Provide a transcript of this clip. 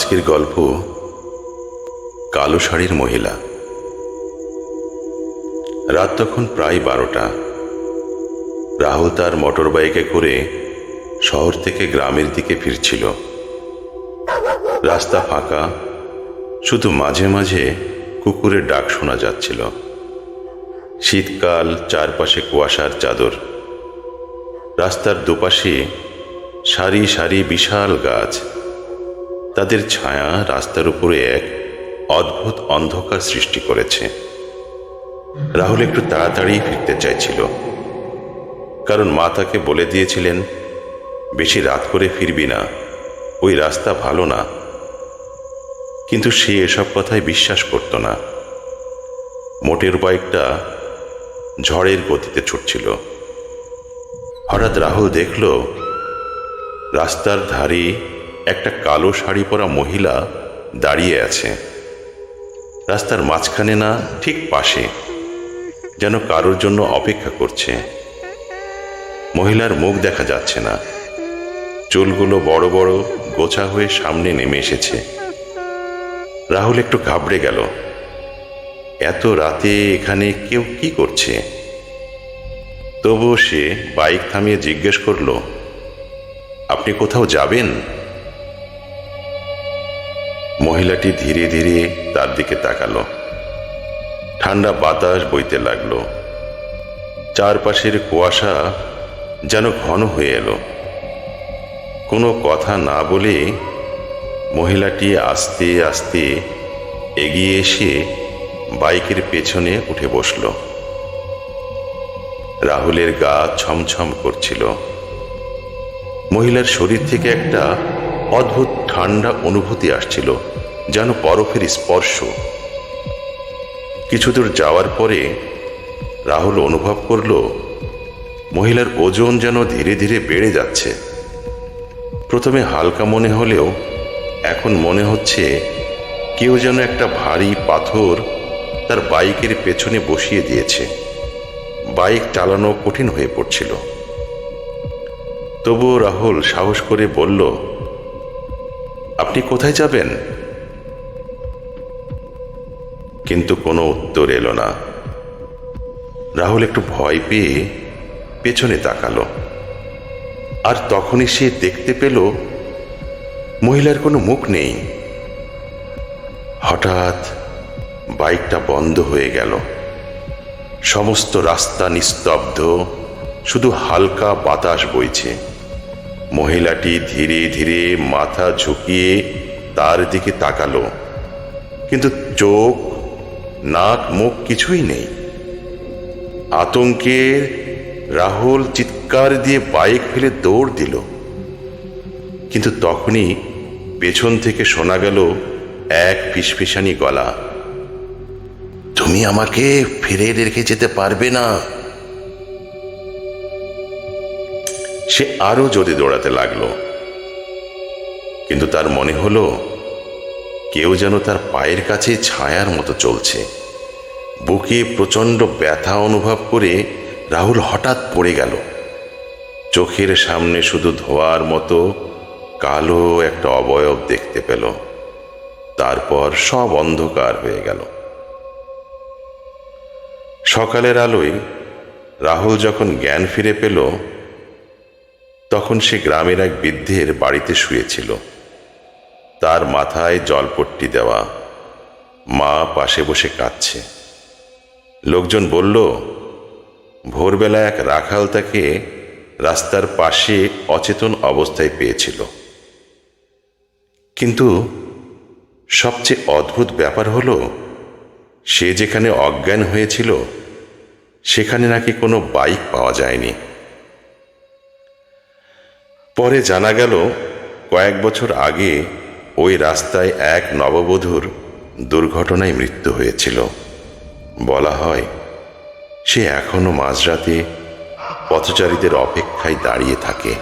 আজকের গল্প কালো শাড়ির মহিলা। রাত তখন প্রায় 12টা। রাহুল তার মোটর বাইকে করে শহর থেকে গ্রামের দিকে ফিরছিল। রাস্তা ফাঁকা, শুধু মাঝে মাঝে কুকুরের ডাক শোনা যাচ্ছিল। শীতকাল, চারপাশে কুয়াশার চাদর। রাস্তার দুপাশে সারি সারি বিশাল গাছ, তাদের ছায়া রাস্তার উপরে এক অদ্ভুত অন্ধকার সৃষ্টি করেছে। রাহুল একটু তাড়াতাড়ি ফিরতে চাইছিল, কারণ মা তাকে বলে দিয়েছিলেন, বেশি রাত করে ফিরবি না, ওই রাস্তা ভালো না। কিন্তু সে এসব কথায় বিশ্বাস করত না। মোটর বাইকটা ঝড়ের গতিতে ছুটছিল। হঠাৎ রাহুল দেখল, রাস্তার ধারে একটা কালো শাড়ি পরা মহিলা দাঁড়িয়ে আছে। রাস্তার মাঝখানে না, ঠিক পাশে, যেন কারোর জন্য অপেক্ষা করছে। মহিলার মুখ দেখা যাচ্ছে না, চুলগুলো বড় বড় গোছা হয়ে সামনে নেমে এসেছে। রাহুল একটু ঘাবড়ে গেল। এত রাতে এখানে কেউ কি করছে? তবুও সে বাইক থামিয়ে জিজ্ঞেস করল, আপনি কোথাও যাবেন? মহিলাটি ধীরে ধীরে তার দিকে তাকালো। ঠান্ডা বাতাস বইতে লাগলো। চারপাশের কুয়াশা যেন ঘন হয়ে এলো। কোনো কথা না বলে মহিলাটি আস্তে আস্তে এগিয়ে এসে বাইকের পেছনে উঠে বসল। রাহুলের গা ছমছম করছিল। মহিলার শরীর থেকে একটা অদ্ভুত ঠান্ডা অনুভূতি আসছিল, যেন বরফের স্পর্শ। কিছু দূর যাওয়ার পরে রাহুল অনুভব করল, মহিলার ওজন যেন ধীরে ধীরে বেড়ে যাচ্ছে। প্রথমে হালকা মনে হলেও এখন মনে হচ্ছে কেউ যেন একটা ভারী পাথর তার বাইকের পেছনে বসিয়ে দিয়েছে। বাইক চালানো কঠিন হয়ে পড়ছিল। তবুও রাহুল সাহস করে বলল, আপনি কোথায় যাবেন? কিন্তু কোনো উত্তর এলো না। রাহুল একটু ভয় পেয়ে পেছনে তাকালো। আর তখনই সে দেখতে পেল, মহিলার কোনো মুখ নেই। হঠাৎ বাইকটা বন্ধ হয়ে গেল। সমস্ত রাস্তা নিস্তব্ধ, শুধু হালকা বাতাস বইছে। মহিলাটি ধীরে ধীরে মাথা ঝুঁকিয়ে তার দিকে তাকালো, কিন্তু চোখ, নাক, মুখ কিছুই নেই। আতঙ্কে রাহুল চিৎকার দিয়ে বাইক ফেলে দৌড় দিল। কিন্তু তখনই পেছন থেকে শোনা গেল এক ফিসফিসানি গলা, তুমি আমাকে ফিরে রেখে যেতে পারবে না। সে আরো জোরে দৌড়াতে লাগলো, কিন্তু তার মনে হলো কেউ যেন তার পায়ের কাছে ছায়ার মতো চলছে। বুকে প্রচন্ড ব্যথা অনুভব করে রাহুল হঠাৎ পড়ে গেল। চোখের সামনে শুধু ধোঁয়ার মতো কালো একটা অবয়ব দেখতে পেল। তারপর সব অন্ধকার হয়ে গেল। সকালের আলোয় রাহুল যখন জ্ঞান ফিরে পেল, তখন সে গ্রামের এক বৃদ্ধের বাড়িতে শুয়েছিল। তার মাথায় জলপট্টি দেওয়া, মা পাশে বসে কাঁদছে। লোকজন বলল, ভোরবেলা এক রাখাল তাকে রাস্তার পাশে অচেতন অবস্থায় পেয়েছিল। কিন্তু সবচেয়ে অদ্ভুত ব্যাপার হলো, সে যেখানে অজ্ঞান হয়েছিল সেখানে নাকি কোনো বাইক পাওয়া যায়নি। পরে জানা গেল, কয়েক বছর আগে ওই রাস্তায় এক নববধূর দুর্ঘটনায় মৃত্যু হয়েছিল। বলা হয় সে এখনো মাঝরাতে পথচারীদের অপেক্ষায় দাঁড়িয়ে থাকে।